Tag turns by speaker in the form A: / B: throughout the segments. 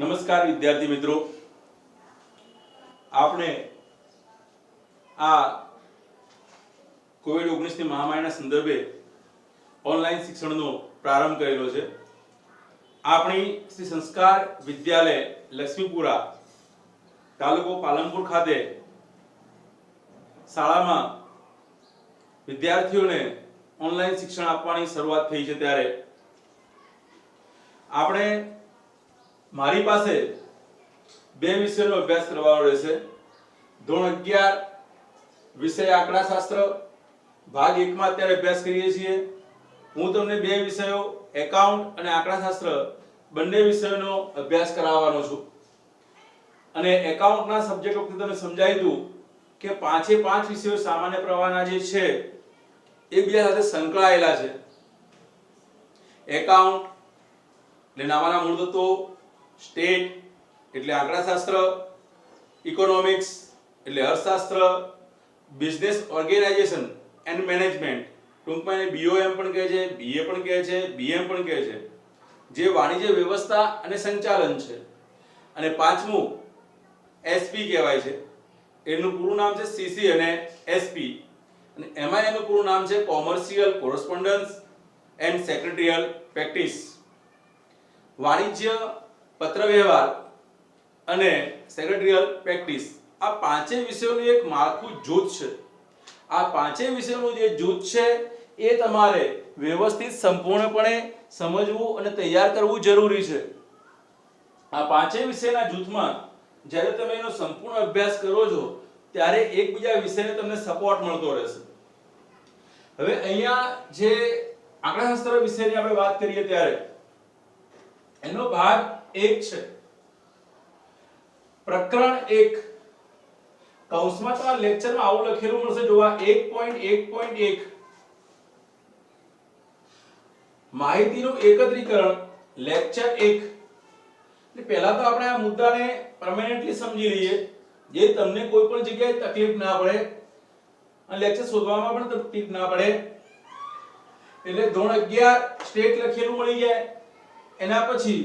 A: નમસ્કાર વિદ્યાર્થી મિત્રો, આપણે આ કોવિડ-19 ની મહામારીના સંદર્ભે ઓનલાઈન શિક્ષણનો પ્રારંભ કરેલો છે। આપણી શ્રી સંસ્કાર વિદ્યાલય લક્ષ્મીપુરા તાલુકો પાલનપુર ખાતે શાળામાં વિદ્યાર્થીઓને ઓનલાઈન શિક્ષણ આપવાની શરૂઆત થઈ છે। ત્યારે આપણે મારી પાસે બે વિષયનો અભ્યાસ કરવાનો રહેશે। ધોરણ 11 વિષય આંકડાશાસ્ત્ર ભાગ 1 માં અત્યારે અભ્યાસ કરીએ છીએ। હું તમને બે વિષયો એકાઉન્ટ અને આંકડાશાસ્ત્ર બંને વિષયોનો અભ્યાસ કરાવવાનો છું। અને એકાઉન્ટના સબ્જેક્ટ વખતે તમને સમજાવી દઉં કે પાંચે પાંચ વિષયો સામાન્ય પ્રવાહના જે છે એકબીજા સાથે સંકળાયેલા છે। એકાઉન્ટ એટલે નામાના મૂળ તત્વો, સ્ટેટ એટલે આંકડાશાસ્ત્ર, ઇકોનોમિક્સ એટલે અર્થશાસ્ત્ર, બિઝનેસ ઓર્ગેનાઇઝેશન એન્ડ મેનેજમેન્ટ ટૂંકમાં એને બીઓએમ પણ કહે છે, બીએ પણ કહે છે, બીએમ પણ કહે છે, જે વાણિજ્ય વ્યવસ્થા અને સંચાલન છે। અને પાંચમું એસપી કહેવાય છે। એનું પૂરું નામ છે સીસી અને એસપી, અને એમાં એનું પૂરું નામ છે commercial correspondence and secretarial practice. વાણિજ્ય, પત્ર વ્યવહાર અને સેક્રેટરીયલ પ્રેક્ટિસ આ પાંચેય વિષયોનું એક માળખું જૂથ છે। આ પાંચેય વિષયોનું જે જૂથ છે એ તમારે વ્યવસ્થિત સંપૂર્ણપણે સમજવું અને તૈયાર કરવું જરૂરી છે। આ પાંચેય વિષયના જૂથમાં જ્યારે તમે એનો સંપૂર્ણ અભ્યાસ કરો છો ત્યારે એકબીજા વિષયને તમને સપોર્ટ મળતો રહેશે। હવે અહીંયા જે આંકડાશાસ્ત્ર વિષયની આપણે વાત કરીએ ત્યારે એનો ભાગ 1 છે, પ્રકરણ 1। કૌંસમાં તમારા લેક્ચરમાં આવું લખેલું મળશે, જોવા 1.1.1 માહિતીનું એકત્રીકરણ લેક્ચર 1। એટલે પહેલા તો આપણે આ મુદ્દાને પરમેનન્ટલી સમજી લઈએ, જે તમને કોઈ પણ જગ્યાએ તકલીફ ના પડે અને લેક્ચર શોધવામાં પણ તકલીફ ના પડે। એટલે ધોરણ 11 સ્ટેટ લખેલું મળી જાય। એના પછી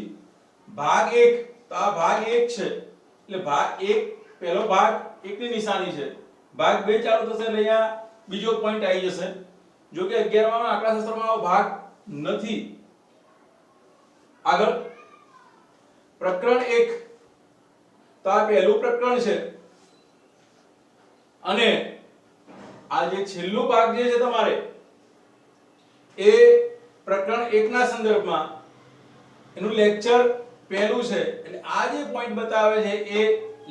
A: ભાગ 1, તો આ ભાગ 1 છે એટલે ભાગ 1 પહેલો ભાગ 1 ની નિશાની છે, ભાગ 2 ચાલુ થશે એટલે અહીંયા બીજો પોઈન્ટ આવી જશે। જો કે 11 માં આંકડાશાસ્ત્રમાં આવો ભાગ નથી। આગળ પ્રકરણ 1, તો આ પહેલું પ્રકરણ છે અને આ જે છેલ્લું ભાગ જે છે તમારે એ પ્રકરણ 1 ના સંદર્ભમાં એનું લેક્ચર પહેલું છે। એટલે આ જે પોઈન્ટ બતાવે છે એ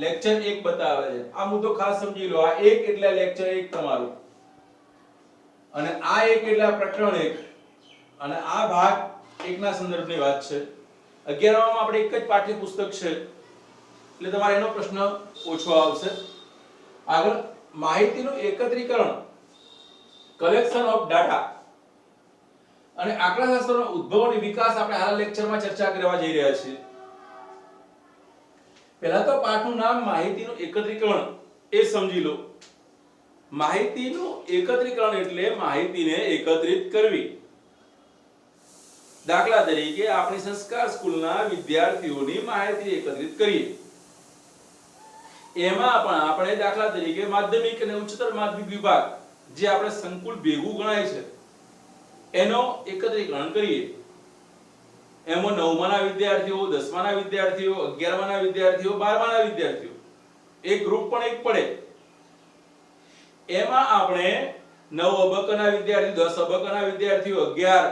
A: લેક્ચર 1 બતાવે છે। આ મુદ્દો ખાસ સમજી લો, આ 1 એટલે લેક્ચર 1 તમારું, અને આ 1 એટલે પ્રકરણ 1, અને આ ભાગ 1 ના સંદર્ભની વાત છે। 11 માં આપણે એક જ પાઠ્યપુસ્તક છે એટલે તમારે એનો પ્રશ્ન ઓછો આવશે। આગળ માહિતીનું એકત્રીકરણ કલેક્શન ઓફ ડાટા અને આંકડાશાસ્ત્રનો ઉદ્ભવ અને વિકાસ આપણે હાલ લેક્ચરમાં ચર્ચા કરવા જઈ રહ્યા છીએ। પહેલા તો પાઠનું નામ માહિતીનું એકત્રીકરણ એ સમજી લો। માહિતીનું એકત્રીકરણ એટલે માહિતીને એકત્રિત કરવી। દાખલા તરીકે આપણી સંસ્કાર સ્કૂલના વિદ્યાર્થીઓની માહિતી એકત્રિત કરીએ, એમાં પણ આપણે દાખલા તરીકે માધ્યમિક અને ઉચ્ચતર માધ્યમિક વિભાગ જે આપણે સંકુલ ભેગું ગણાય છે એનો એકત્રીકરણ કરીએ। એમાં 9મા ના વિદ્યાર્થીઓ, 10મા ના વિદ્યાર્થીઓ, 11મા ના વિદ્યાર્થીઓ, 12મા ના વિદ્યાર્થીઓ એક ગ્રુપ પણ એક પડે। એમાં આપણે 9 અબક્કના વિદ્યાર્થીઓ, 10 અબક્કના વિદ્યાર્થીઓ, 11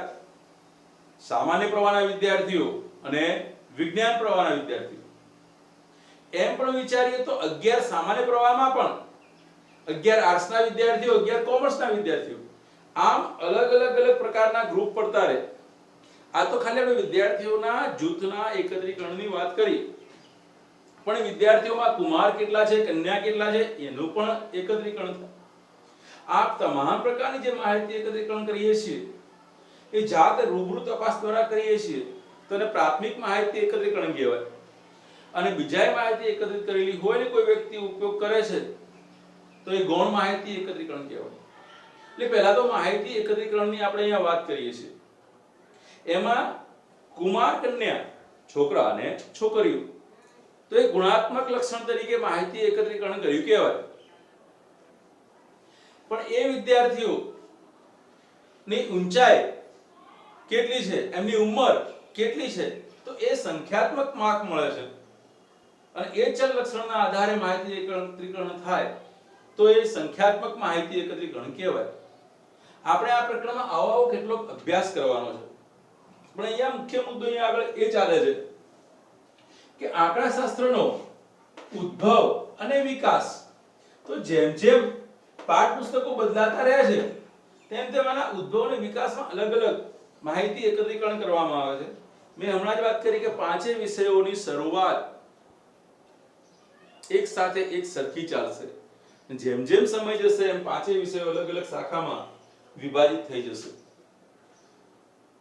A: સામાન્ય પ્રવાહના વિદ્યાર્થીઓ અને વિજ્ઞાન પ્રવાહના વિદ્યાર્થીઓ એમ પણ વિચારીએ તો 11 સામાન્ય પ્રવાહમાં પણ 11 આર્ટ્સના વિદ્યાર્થીઓ, 11 કોમર્સના વિદ્યાર્થીઓ, આમ અલગ પ્રકારના ગ્રુપ પડતા રહે। આ તો ખાલી આપણે વિદ્યાર્થીઓના જૂથના એકત્રીકરણની વાત કરી, પણ વિદ્યાર્થીઓમાં કુમાર કેટલા છે, કન્યા કેટલા છે એનું પણ એકત્રીકરણ થાય। આ તમામ પ્રકારની જે માહિતી એકત્રીકરણ કરીએ છીએ એ જાત રૂબરૂ તપાસ દ્વારા કરીએ છીએ તો એને પ્રાથમિક માહિતી એકત્રીકરણ કહેવાય। અને બીજાએ માહિતી એકત્રિત કરેલી હોય ને કોઈ વ્યક્તિ ઉપયોગ કરે છે તો એ ગૌણ માહિતી એકત્રીકરણ કહેવાય। એટલે પહેલા તો માહિતી એકત્રીકરણની આપણે અહીંયા વાત કરીએ છીએ। એમાં કુમાર કન્યા છોકરા અને છોકરીઓ તો એ ગુણાત્મક લક્ષણ તરીકે માહિતી એકત્રીકરણ કર્યું કહેવાય. પણ એ વિદ્યાર્થીઓ ની ઊંચાઈ કેટલી છે, એમની ઉંમર કેટલી છે, તો એ સંખ્યાત્મક માર્ક મળે છે. અને એ ચલ લક્ષણના આધારે માહિતી એકત્રીકરણ થાય તો એ સંખ્યાત્મક માહિતી એકત્રીકરણ કહેવાય. આપણે આ પ્રકરણમાં આવો કેટલો અભ્યાસ કરવાનો છે. પણ અહીંયા મુખ્ય મુદ્દો અહીંયા આગળ એ ચાલે છે કે આંકડાશાસ્ત્રનો ઉદ્ભવ અને વિકાસ, તો જેમ જેમ પાઠ્યપુસ્તકો બદલાતા રહ્યા છે તેમ તેમ આના ઉદ્ભવ અને વિકાસમાં અલગ અલગ માહિતી એકત્રીકરણ કરવામાં આવે છે. મેં હમણાં જ વાત કરી કે પાંચેય વિષયોની શરૂઆત એક સાથે એક સરખી ચાલશે. જેમ જેમ સમય જશે એમ પાંચેય વિષયો અલગ અલગ શાખામાં વિભાજિત થઈ જશે.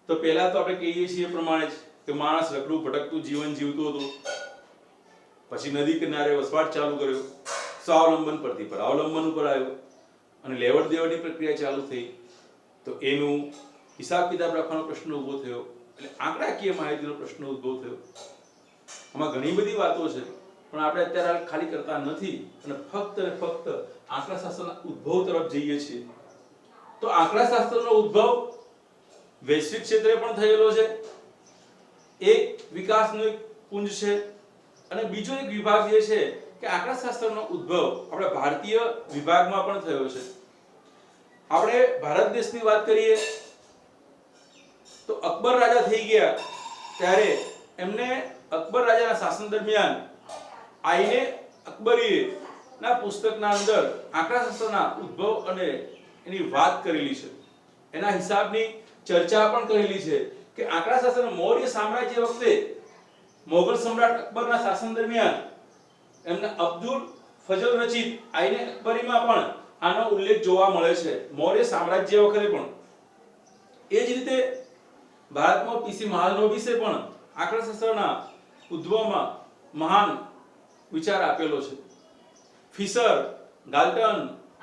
A: તો પહેલા તો આપણે કહીએ છીએ પ્રમાણે જ કે માણસ રખડું ભટકતું જીવન જીવતો હતો, પછી નદી કિનારે વસવાટ ચાલુ કર્યો, સ્વાવલંબન પરથી પરાવલંબન ઉપર આવ્યો અને લેવડ દેવડની પ્રક્રિયા ચાલુ થઈ. તો એનું હિસાબ કિતાબ રાખવાનો પ્રશ્ન ઊભો થયો, એટલે આંકડાકીય માહિતીનો પ્રશ્ન ઉદ્ભવ થયો. આમાં ઘણી બધી વાતો છે પણ આપણે અત્યારે ખાલી કરતા નથી અને ફક્ત ને ફક્ત આંકડાશાસ્ત્રના ઉદ્ભવ તરફ જઈએ છીએ. તો આંકડાશાસ્ત્રનો ઉદ્ભવ વૈશ્વિક ક્ષેત્રે પણ થયેલો છે, એક વિકાસનો એક પુંજ છે. અને બીજો એક વિભાગ જે છે કે આંકડાશાસ્ત્રનો ઉદ્ભવ આપણે ભારતીય વિભાગમાં પણ થયો છે. આપણે ભારત દેશની વાત કરીએ તો અકબર રાજા થઈ ગયા ત્યારે એમને અકબર રાજાના શાસન દરમિયાન આઈને અકબરી ના પુસ્તકના અંદર આંકડાશાસ્ત્રના ઉદ્ભવ અને એની વાત કરેલી છે. એના હિસાબની ચર્ચા પણ કરેલી છે કે આંકડાશાસ્ત્ર મૌર્ય સામ્રાજ્ય વખતે મોગલ સમ્રાટ અકબરના શાસન દરમિયાન એમને અબ્દુલ ફજલ રચિત આઈને અકબરીમાં પણ આનો ઉલ્લેખ જોવા મળે છે, મૌર્ય સામ્રાજ્ય વખતે પણ. એ જ રીતે ભારતમાં પીસી મહાલનોબિસે પણ આંકડાશાસ્ત્રના ઉદ્ભવમાં મહાન વિચાર આપેલો છે. ફિશર, ગાલ્ટન,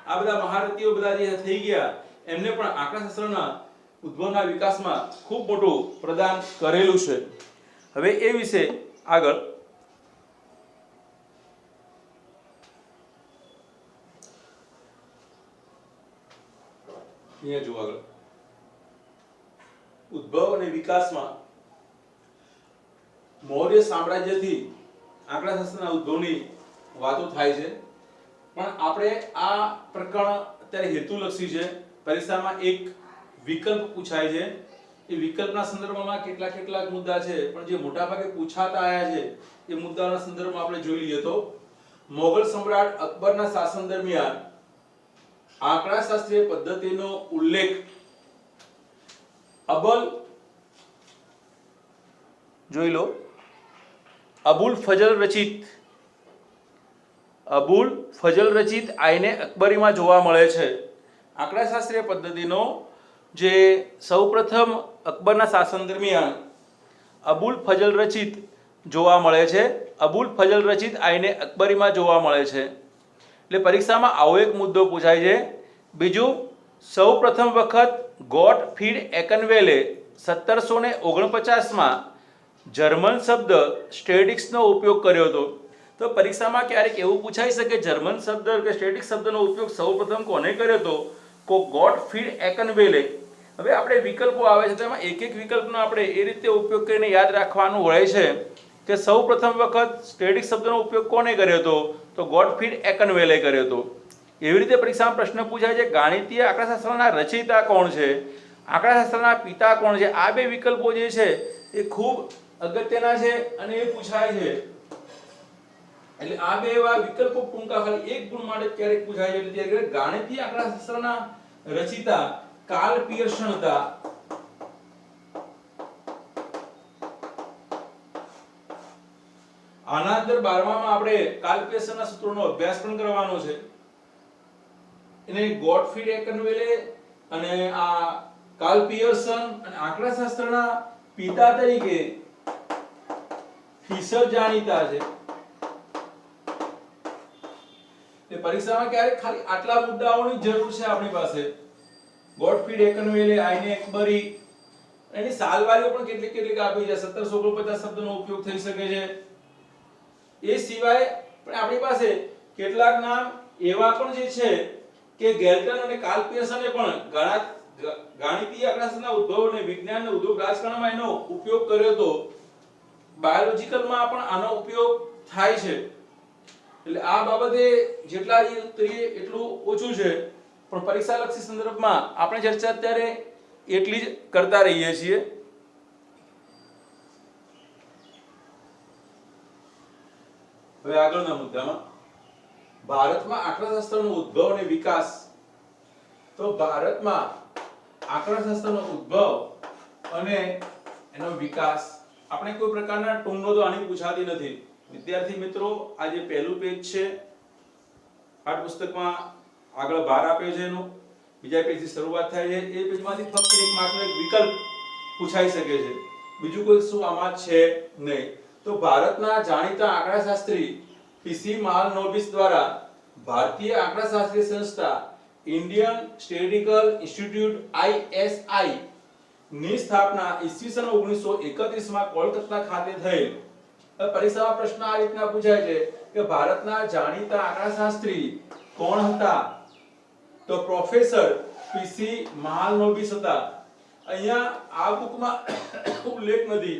A: આ બધા મહારથીઓ બધા જે થઈ ગયા એમને પણ આંકડાશાસ્ત્રના ઉદ્ભવના વિકાસમાં ખૂબ મોટું પ્રદાન કરેલું છે. હવે એ વિશે આગળ અહીંયા જો આગળ ઉદ્ભવ અને વિકાસમાં મૌર્ય સામ્રાજ્યથી આંકડાશાસ્ત્રના ઉદ્ભવની વાતો થાય છે. પણ આપણે આ પ્રકરણ અત્યારે હેતુલક્ષી છે. પરીક્ષામાં એક વિકલ્પ પૂછાય છે, એ વિકલ્પના સંદર્ભમાં કેટલાક મુદ્દા છે પણ જે મોટાભાગે પૂછાતા આયા છે એ મુદ્દાના સંદર્ભમાં આપણે જોઈ લઈએ. તો મોગલ સમ્રાટ અકબરના શાસન દરમિયાન આંકડાશાસ્ત્રીય પદ્ધતિનો ઉલ્લેખ અબુલ ફજલ રચિત આઈને અકબરીમાં જોવા મળે છે. આંકડાશાસ્ત્રીય પદ્ધતિનો જે સૌપ્રથમ અકબરના શાસન દરમિયાન અબુલ ફજલ રચિત જોવા મળે છે, અબુલ ફજલ રચિત આઈને અકબરીમાં જોવા મળે છે. એટલે પરીક્ષામાં આવો એક મુદ્દો પૂછાય છે. બીજું, સૌપ્રથમ વખત ગોટફ્રીડ એકનવેલે 1749માં જર્મન શબ્દ સ્ટેટિક્સનો ઉપયોગ કર્યો હતો. તો પરીક્ષામાં ક્યારેક એવું પૂછાઈ શકે જર્મન શબ્દ કે સ્ટેટિક્સ શબ્દનો ઉપયોગ સૌપ્રથમ કોને કર્યો હતો? ગોટફ્રીડ એકનવેલે. હવે આપણે વિકલ્પો આવે છે તેમાં એક એક વિકલ્પનો આપણે એ રીતે ઉપયોગ કરીને યાદ રાખવાનું હોય છે કે સૌપ્રથમ વખત સ્ટેટિક્સ શબ્દનો ઉપયોગ કોને કર્યો હતો? તો ગોટફ્રીડ એકનવેલે કર્યો હતો. એવી રીતે પરીક્ષામાં પ્રશ્ન પૂછાય છે ગાણિતીય આંકડાશાસ્ત્રના રચયિતા કોણ છે, આંકડાશાસ્ત્રના પિતા કોણ છે? આ બે વિકલ્પો જે છે એ ખૂબ અગત્યના છે અને એ પૂછાય છે. એટલે આ બે એવા વિકલ્પો ટૂંકા ખાલી એક ગુણ માટે ક્યારેક પૂછાય છે. એટલે ગાણિતીય આંકડાશાસ્ત્રના રચયિતા કાર્લ પિયર્સન હતા. આના અંદર 12માં આપણે કાર્લ પિયર્સનના સૂત્રોનો અભ્યાસ પણ કરવાનો છે. એને ગોટફ્રીડ એકનવેલે અને આ કાર્લ પિયર્સન અને આંકડાશાસ્ત્રના પિતા તરીકે ફિશર જાણીતા છે. એ પરીક્ષામાં ક્યારેક ખાલી આટલા મુદ્દાઓની જરૂર છે આપણી પાસે. ગોટફ્રીડ એકનવેલે, આઈને અકબરી, એની સાલવારીઓ પણ કેટલીક આપી છે. 1749 શબ્દનો ઉપયોગ થઈ શકે છે. એ સિવાય પણ આપણી પાસે કેટલાક નામ એવા પણ જે છે કે ગેલ્ટન અને કાર્લ પિયર્સને પણ ગાણિતીય આંકડાશાસ્ત્રના ઉદ્ભવ અને વિજ્ઞાનના ઉદ્ભવ રાજકારણમાં એનો ઉપયોગ કર્યો હતો. બાયોલોજીકલમાં પણ આનો ઉપયોગ થાય છે. એટલે આ બાબતે જેટલા ઉતરીએ એટલું ઓછું છે, પણ પરીક્ષાલક્ષી સંદર્ભમાં આપણે ચર્ચા અત્યારે એટલી જ કરતા રહીએ છીએ. હવે આગળના મુદ્દામાં ભારતમાં આંકડાશાસ્ત્રનો ઉદ્ભવ અને વિકાસ. તો ભારતમાં આંકડાશાસ્ત્રનો ઉદ્ભવ અને એનો વિકાસ આપણે કોઈ પ્રકારના ટૂંકનો તો આની પૂછાતી નથી. વિદ્યાર્થી મિત્રો, આ જે પહેલું પેજ છે પાઠ્યપુસ્તકમાં આગળ ભાર આપ્યો છે એનો, બીજા પેજથી શરૂઆત થાય છે. એ પેજમાંથી ફક્ત એક માત્ર એક વિકલ્પ પૂછાઈ શકે છે, બીજું કોઈ શું આમાં છે નહીં. તો ભારતના જાણીતા આંકડાશાસ્ત્રી પીસી મહાલનોબિસ દ્વારા ભારતીય આંકડાશાસ્ત્રીય સંસ્થા ઇન્ડિયન સ્ટેટિસ્ટિકલ ઇન્સ્ટિટ્યૂટ ISI ની સ્થાપના ઈસવીસન 1931 માં કોલકાતા ખાતે થયેલ. પરીક્ષામાં પ્રશ્ન આ રીતના પૂછાય છે કે ભારતના જાણીતા આંકડાશાસ્ત્રી કોણ હતા? તો પ્રોફેસર પીસી મહાલનોબિસ હતા. અહીંયા આ બુકમાં ઉલ્લેખ નથી,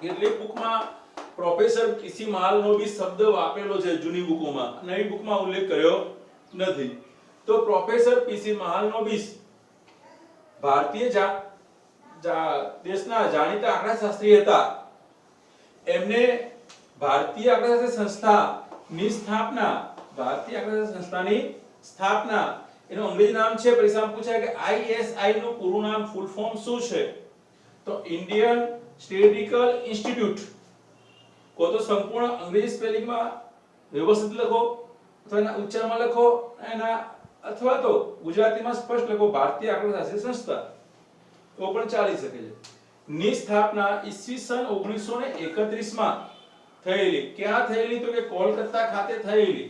A: કેટલીક બુકમાં પ્રોફેસર પીસી મહાલનોબિસ શબ્દ વાપરેલો છે જૂની બુકોમાં, નવી બુકમાં ઉલ્લેખ કર્યો નથી. તો પ્રોફેસર પીસી મહાલનોબિસ ભારતીય દેશના જાણીતા આંકડાશાસ્ત્રી હતા. એમને ભારતીય આંકડાશાસ્ત્રી સંસ્થાની સ્થાપના એનું અંગ્રેજી નામ છે, પરીક્ષામાં પૂછાય કે ISI નું પૂરું નામ ફૂલ ફોર્મ શું છે? તો ઇન્ડિયન સ્ટેટિસ્ટિકલ ઇન્સ્ટિટ્યૂટ. કો તો સંપૂર્ણ અંગ્રેજી સ્પેલિંગમાં વ્યવસ્થિત લખો અથવા એના ઉચ્ચારમાં લખો, અથવા તો ગુજરાતીમાં સ્પષ્ટ લખો ભારતીય આંકડાશાસ્ત્રી સંસ્થા, તો પણ ચાલી શકે છે. ની સ્થાપના ઈસવીસન 1931 માં થયેલી. ક્યાં થયેલી? તો કે કોલકાતા ખાતે થયેલી.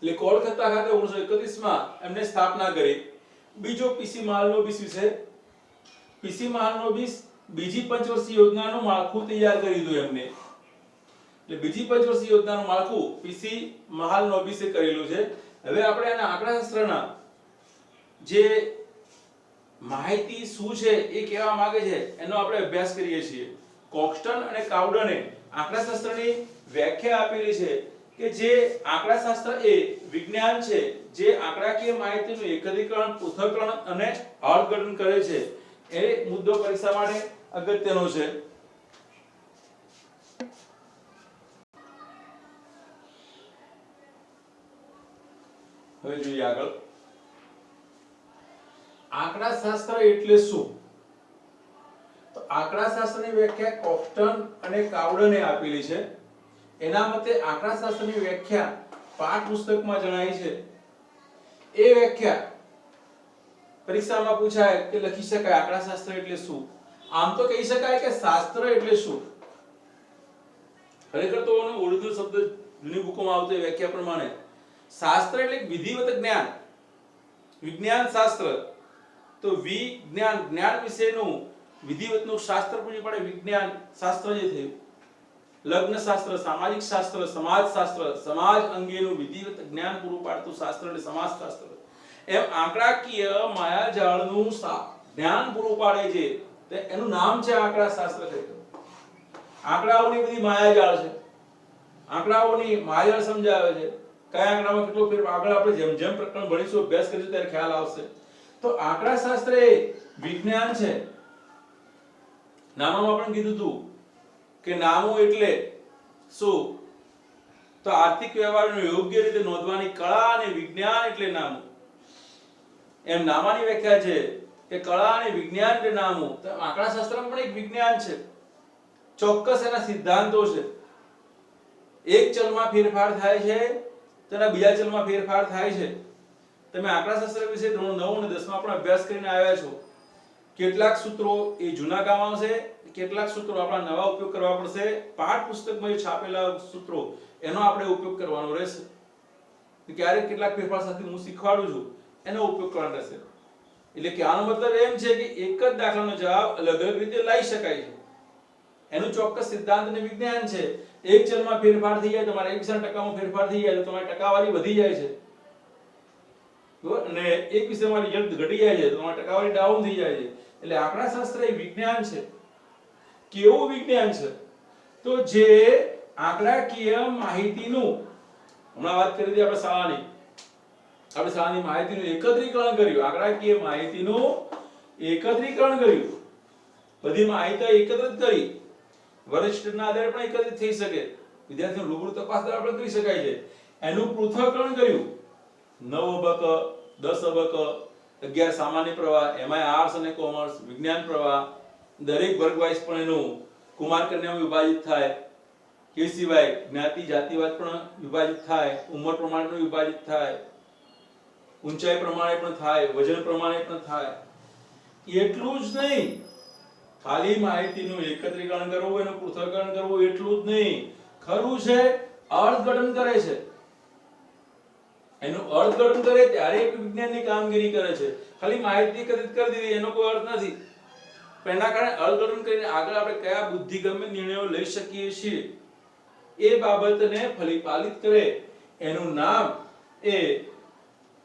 A: એટલે કોલકાતા ખાતે 1931 માં એમને સ્થાપના કરી. બીજો પીસી મહાલનોબિસ વિશે, પીસી મહાલનોબિસ બીજી પંચવર્ષીય યોજનાનું માળખું તૈયાર કરી દીધું એમને. એટલે બીજી પંચવર્ષીય યોજનાનું માળખું પીસી મહાલનોબિસે કરેલું છે. હવે આપણે આના આંકડાશાસ્ત્રના જે માહિતી શું છે એ કહેવા માંગે છે એનો આપણે અભ્યાસ કરીએ છીએ. કોક્સ્ટન અને કાઉડને આંકડાશાસ્ત્રની વ્યાખ્યા આપેલી છે કે જે આંકડાશાસ્ત્ર એ વિજ્ઞાન છે જે આંકડાકીય માહિતીનું એકત્રીકરણ, પૃથ્થકરણ અને અર્થઘટન કરે છે. એ મુદ્દો પરીક્ષા માટે અગત્યનો છે. હવે જોઈએ આગળ. આંકડાશાસ્ત્ર એટલે શું? તો આંકડાશાસ્ત્રની વ્યાખ્યા કોક્સ્ટન અને કાઉડને આપેલી છે. એના મતે આંકડાશાસ્ત્રની વ્યાખ્યા પાઠ્યપુસ્તકમાં જણાવી છે. એ વ્યાખ્યા પરીક્ષામાં પૂછાય કે લખી શકાય આંકડાશાસ્ત્ર એટલે શું? આમ તો કહી શકાય કે શાસ્ત્ર એટલે શું. ખરેખર તો ઓરિજિનલ શબ્દ જૂની બુકોમાં આવતો વ્યાખ્યા પ્રમાણે શાસ્ત્ર એટલે વિધિવત જ્ઞાન, વિજ્ઞાન શાસ્ત્ર. તો વિજ્ઞાન, જ્ઞાન વિશેનું વિધિવતનું શાસ્ત્ર પૂરી પડે વિજ્ઞાન શાસ્ત્ર જે થયું. લગ્ન શાસ્ત્ર, સામાજિક શાસ્ત્ર, સમાજ શાસ્ત્ર, સમાજ અંગેનું વિધિવત જ્ઞાન પૂરું પાડતું શાસ્ત્ર એટલે સમાજ શાસ્ત્ર. એમ આંકડાકીય માયાજાળનું જ્ઞાન પૂરું પાડે છે તે એનું નામ છે આંકડાશાસ્ત્ર. આંકડાઓની બધી માયાજાળ છે, આંકડાઓની માયાજાળ સમજાવે છે. કયા આંકડામાં કેટલો ફેર, આગળ આપણે જેમ જેમ પ્રકરણ ભણીશું, અભ્યાસ કરીશું ત્યારે ખ્યાલ આવશે. તો આંકડાશાસ્ત્ર એ વિજ્ઞાન છે. નામમાં પણ કીધું હતું કે નામો એટલે શું? તો આર્થિક વ્યવહારને યોગ્ય રીતે નોંધવાની કળા, અને વિજ્ઞાન એટલે નામો. એમ નામાની વ્યાખ્યા છે કે કળા અને વિજ્ઞાન એટલે નામો. તો આંકડાશાસ્ત્ર પણ એક વિજ્ઞાન છે. ચોક્કસ એના સિદ્ધાંતો છે. એક ચલમાં ફેરફાર થાય છે તેના બીજા ચલમાં ફેરફાર થાય છે. તમે આંકડાશાસ્ત્ર વિશે 9 અને 10 માં પણ અભ્યાસ કરીને આવ્યા છો. કેટલાક સૂત્રો એ જૂના કામ આવશે, કેટલાક સૂત્રો આપણા નવા ઉપયોગ કરવા પડશે. પાઠ્યપુસ્તકમાં જે છાપેલા સૂત્રો એનો આપણે ઉપયોગ કરવાનો રહેશે. ક્યારેક કેટલાક ફેરફાર સાથે હું શીખવાડું છું એનો ઉપયોગ કરવાનો રહેશે. એટલે કે આનો મતલબ એમ છે કે એક જ દાખલાનો જવાબ અલગ અલગ રીતે લઈ શકાય છે. એનું ચોક્કસ સિદ્ધાંત અને વિજ્ઞાન છે. એક ચલમાં ફેરફાર થઈ જાય, તમારે 1% ફેરફાર થઈ જાય તો તમારી ટકાવારી વધી જાય છે, બરાબર, અને એક વિષયમાં રિઝલ્ટ ઘટી જાય છે તો તમારી ટકાવારી ડાઉન થઈ જાય છે. એટલે આંકડાશાસ્ત્ર એ વિજ્ઞાન છે. કેવું વિજ્ઞાન છે? તો જે આંકડાકીય માહિતીનું, હમણાં વાત કરી હતી આપણે શાળાની માહિતીનું એકત્રીકરણ કર્યું, આંકડાકીય માહિતીનું એકત્રીકરણ કર્યું, બધી માહિતી એકત્રિત કરી, વરિષ્ઠના આધારે પણ એકત્રિત થઈ શકે, વિદ્યાર્થીનો રૂબરૂ તપાસ દ્વારા પણ કરી શકાય છે. એનું પૃથ્થકરણ કર્યું, 9 અબક, 10 અબક, 11 સામાન્ય પ્રવાહ, એમાં આર્ટ્સ અને કોમર્સ, વિજ્ઞાન પ્રવાહ, દરેક વર્ગ વાઇઝ પણ એનું કુમાર કન્યામાં વિભાજિત થાય. એ સિવાય જ્ઞાતિ જાતિવાદ પણ વિભાજિત થાય, ઉંમર પ્રમાણે પણ વિભાજિત થાય, ઊંચાઈ પ્રમાણે પણ થાય, વજન પ્રમાણે પણ થાય. એટલું જ નહીં, ખાલી માહિતીનું એકત્રીકરણ કરવું, એનું પૃથ્થકરણ કરવું એટલું જ નહીં, ખરું છે અર્થઘટન કરે છે. એનું અર્થઘટન કરે ત્યારે એક વિજ્ઞાનની કામગીરી કરે છે. ખાલી માહિતી એકત્રિત કરી દીધી એનો કોઈ અર્થ નથી. એના કારણે અર્થઘટન કરીને આગળ આપણે કયા બુદ્ધિગમ્ય નિર્ણયો લઈ શકીએ છીએ એ બાબતને ફલિપાલિત કરે, એનું નામ એ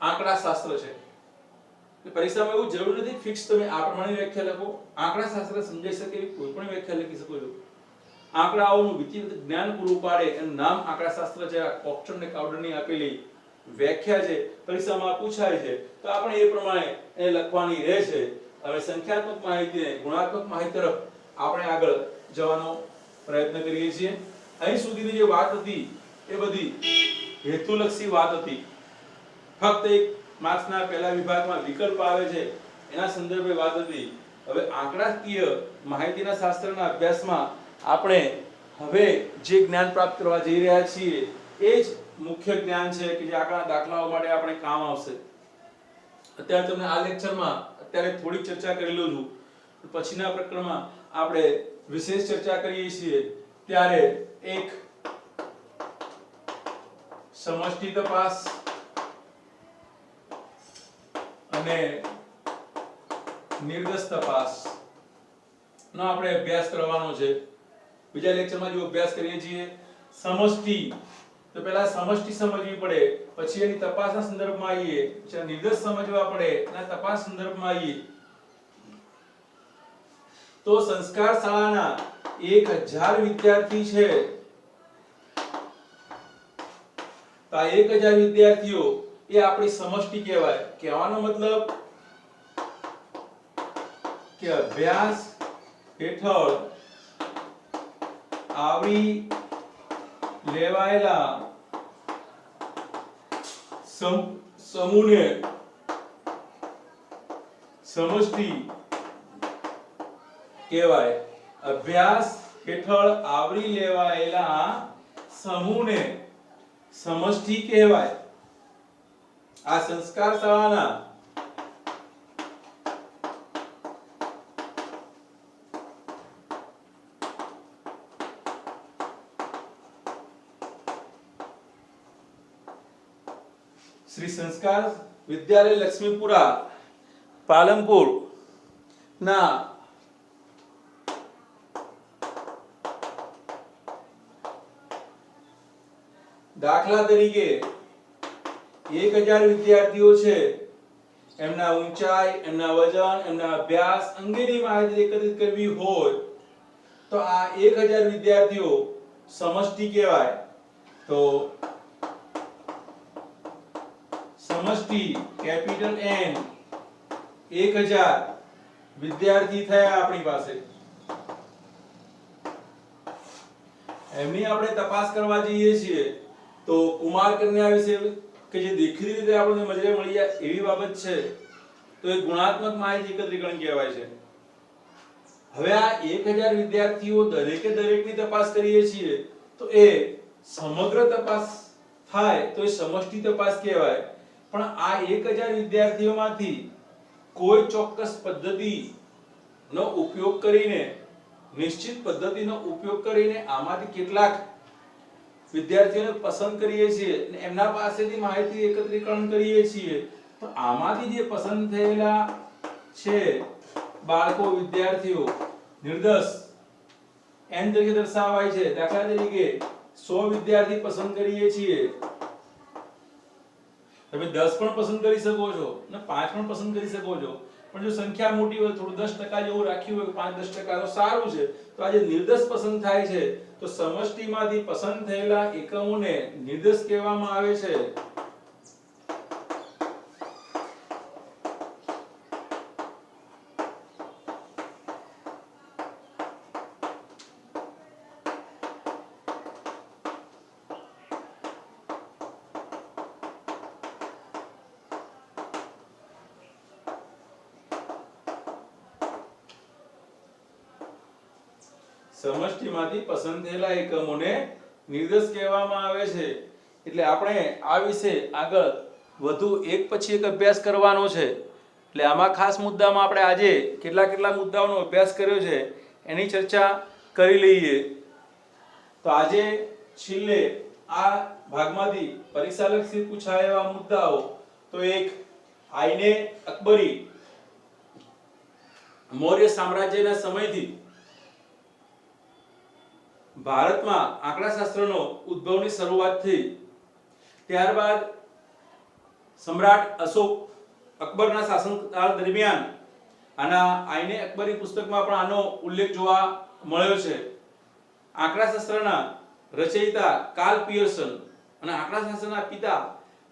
A: આંકડાશાસ્ત્ર છે. પરીક્ષામાં એવું જરૂર નથી ફિક્સ તમે આ પ્રમાણે વ્યાખ્યા લખો. આંકડાશાસ્ત્ર સમજાઈ શકે એવી કોઈ પણ વ્યાખ્યા લખી શકો છો. આંકડાઓનું વિચિત્ર જ્ઞાન પૂરું પાડે એનું નામ આંકડાશાસ્ત્ર છે. કોક્સટન અને કાઉડરની આપેલી વ્યાખ્યા છે, પરીક્ષામાં પૂછાય છે તો આપણે એ પ્રમાણે એ લખવાની રહે છે. હવે સંખ્યાત્મક માહિતીને ગુણાત્મક માહિતી તરફ આપણે આગળ જવાનો પ્રયત્ન કરીએ છીએ. અહીં સુધીની જે વાત હતી એ બધી હેતુલક્ષી વાત હતી. ફક્ત એક માર્ક્સના પહેલા વિભાગમાં વિકલ્પ આવે છે એના સંદર્ભે વાત હતી. હવે આંકડાકીય માહિતીના શાસ્ત્રના અભ્યાસમાં આપણે હવે જે જ્ઞાન પ્રાપ્ત કરવા જઈ રહ્યા છીએ એ જ મુખ્ય જ્ઞાન છે કે જે આંકડા દાખલાઓ માટે આપણે કામ આવશે. અત્યારે તમને આ લેક્ચરમાં અત્યારે થોડીક ચર્ચા કરી લઉં છું, પછીના પ્રકરણમાં આપણે વિશેષ ચર્ચા કરીએ છીએ ત્યારે એક સમષ્ટિ તપાસ અને નિર્દેશ તપાસ નો આપણે અભ્યાસ કરવાનો છે. બીજા લેક્ચરમાં જો અભ્યાસ કરીએ છીએ સમષ્ટિ, તો પહેલા સમષ્ટિ સમજવી પડે, પછી એની તપાસના સંદર્ભમાં આવીએ, પછી નિર્દેશ સમજવા પડે, એના તપાસ સંદર્ભમાં આવીએ. તો સંસ્કાર શાળાના 1000 વિદ્યાર્થી છે. તો આ 1000 વિદ્યાર્થીઓ એ આપણી સમષ્ટિ કહેવાય. કહેવાનો મતલબ કે અભ્યાસ હેઠળ આવરી લેવાયેલા સમૂહને સમષ્ટિ કહેવાય. અભ્યાસ હેઠળ આવરી લેવાયેલા સમૂહને સમષ્ટિ કહેવાય. આ સંસ્કાર શાળાના શ્રી સંસ્કાર વિદ્યાલય લક્ષ્મીપુરા પાલનપુર ના દાખલા તરીકે 1000 વિદ્યાર્થીઓ છે. એમના ઊંચાઈ, એમના વજન, એમના અભ્યાસ અંગેની માહિતી એકત્રિત કરવી હોય તો આ 1000 વિદ્યાર્થીઓ સમષ્ટિ કહેવાય. તો સમષ્ટિ કેપિટલ N 1000 વિદ્યાર્થી થયા આપણી પાસે. એમની આપણે તપાસ કરવા જઈએ છીએ તો કુમાર કન્યા વિશે કે જે દેખીતી રીતે આપણને મળી જાય એવી બાબત છે તો એ ગુણાત્મક માહિતી એકત્રીકરણ કહેવાય છે. હવે આ 1000 વિદ્યાર્થીઓ દરેકે દરેકની તપાસ કરીએ છીએ તો એ સમગ્ર તપાસ થાય તો એ સમષ્ટિ તપાસ કહેવાય. પણ આ 1000 વિદ્યાર્થીઓમાંથી કોઈ ચોક્કસ પદ્ધતિનો ઉપયોગ કરીને, નિશ્ચિત પદ્ધતિનો ઉપયોગ કરીને આમાંથી કેટલાક વિદ્યાર્થીઓને પસંદ કરીએ છીએ અને એમના પાસેથી માહિતી એકત્રીકરણ કરીએ છીએ. તો આમાંથી જે પસંદ થયેલા છે બાળકો, વિદ્યાર્થીઓ, નિર્દેશ n તરીકે દર્શાવાય છે. દાખલા તરીકે 100 વિદ્યાર્થી પસંદ કરીએ છીએ. તમે 10 પણ પસંદ કરી શકો છો અને 5 પણ પસંદ કરી શકો છો, પણ જો સંખ્યા મોટી હોય થોડું 10% જેવું રાખ્યું હોય, 5-10% તો સારું છે. તો આ જે નિર્દેશ પસંદ થાય છે તો સમષ્ટિમાંથી પસંદ થયેલા એકમોને નિર્દેશ કહેવામાં આવે છે. સમષ્ટિમાંથી પસંદ થયેલા એકમોને નિર્દેશ કહેવામાં આવે છે. એટલે આપણે આ વિશે આગળ વધુ એક પછી એક અભ્યાસ કરવાનો છે. એટલે આમાં ખાસ મુદ્દામાં આપણે આજે કેટલા મુદ્દાઓનો અભ્યાસ કર્યો છે એની ચર્ચા કરી લઈએ. તો આજે છેલ્લે આ ભાગમાંથી પરીક્ષાલક્ષી પૂછાય એવા મુદ્દાઓ તો એક આઈને અકબરી મૌર્ય સામ્રાજ્યના સમયથી ભારતમાં આંકડાશાસ્ત્રનો ઉદ્ભવની શરૂઆત થઈ. ત્યારબાદ સમ્રાટ અશોક અકબરના શાસનકાળ દરમિયાન આના આઈને અકબરી પુસ્તકમાં પણ આનો ઉલ્લેખ જોવા મળ્યો છે. આંકડાશાસ્ત્રના રચયિતા કાર્લ પિયર્સન અને આંકડાશાસ્ત્રના પિતા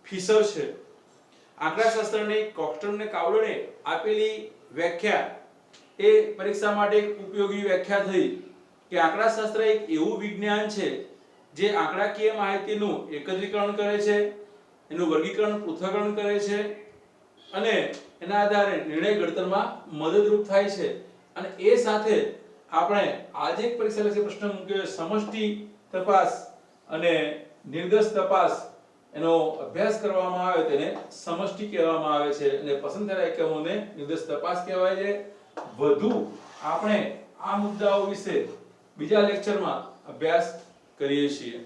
A: ફિશર છે. આંકડાશાસ્ત્રની કોક્સ્ટન ને કાવલોને આપેલી વ્યાખ્યા એ પરીક્ષા માટે એક ઉપયોગી વ્યાખ્યા થઈ કે આંકડાશાસ્ત્ર એક એવું વિજ્ઞાન છે જે આંકડાકીય માહિતીનું એકત્રીકરણ કરે છે, એનું વર્ગીકરણ પૃથ્થકરણ કરે છે અને એના આધારે નિર્ણય ઘડતરમાં મદદરૂપ થાય છે. અને એ સાથે આપણે આજે એક પરીક્ષાલક્ષી પ્રશ્ન મૂક્યો છે સમષ્ટિ તપાસ અને નિર્દેશ તપાસ, એનો અભ્યાસ કરવામાં આવે તેને સમષ્ટિ કહેવામાં આવે છે અને પસંદ થયેલા એકમોને નિર્દેશ તપાસ કહેવાય છે. વધુ આપણે આ મુદ્દાઓ વિશે બીજા લેક્ચરમાં અભ્યાસ કરીએ છીએ.